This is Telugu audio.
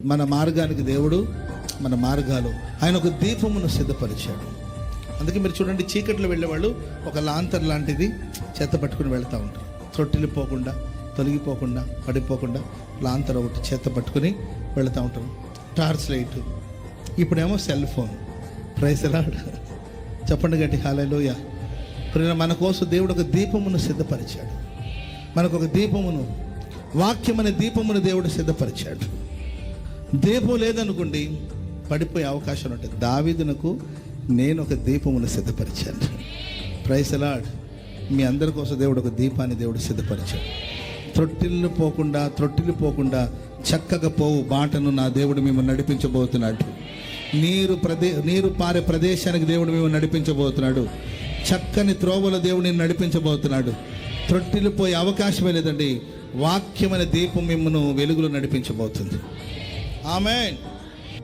మన మార్గానికి దేవుడు, మన మార్గాలు ఆయన ఒక దీపమును సిద్ధపరిచాడు. అందుకే మీరు చూడండి, చీకట్లో వెళ్ళేవాళ్ళు ఒక లాంతర్ లాంటిది చేత పట్టుకుని వెళ్తూ ఉంటారు. తొట్టిల్లిపోకుండా, తొలగిపోకుండా, పడిపోకుండా లాంతర్ ఒకటి చేత పట్టుకుని వెళుతూ ఉంటారు. టార్చ్ లైట్, ఇప్పుడేమో సెల్ ఫోన్. ప్రైజ్ లార్డ్, చెప్పండి గట్టి హల్లెలూయా. మన కోసం దేవుడు ఒక దీపమును సిద్ధపరిచాడు. మనకు ఒక దీపమును, వాక్యం అనే దీపమును దేవుడు సిద్ధపరిచాడు. దీపం లేదనుకోండి, పడిపోయే అవకాశం ఉంటుంది. దావీదునకు నేను ఒక దీపమును సిద్ధపరిచాను. Praise lord. మీ అందరి కోసం దేవుడు ఒక దీపాన్ని దేవుడు సిద్ధపరిచాడు. త్రొట్టిల్లిపోకుండా చక్కగా పోవు బాటను నా దేవుడు మిమ్మల్ని నడిపించబోతున్నాడు. నీరు పారే ప్రదేశానికి దేవుడు మిమ్మల్ని నడిపించబోతున్నాడు. చక్కని త్రోవల దేవుడిని నడిపించబోతున్నాడు. త్రొట్టిల్లిపోయే అవకాశమే లేదండి. వాక్యమైన దీపం మిమ్మల్ని వెలుగులో నడిపించబోతుంది. ఆమేన్.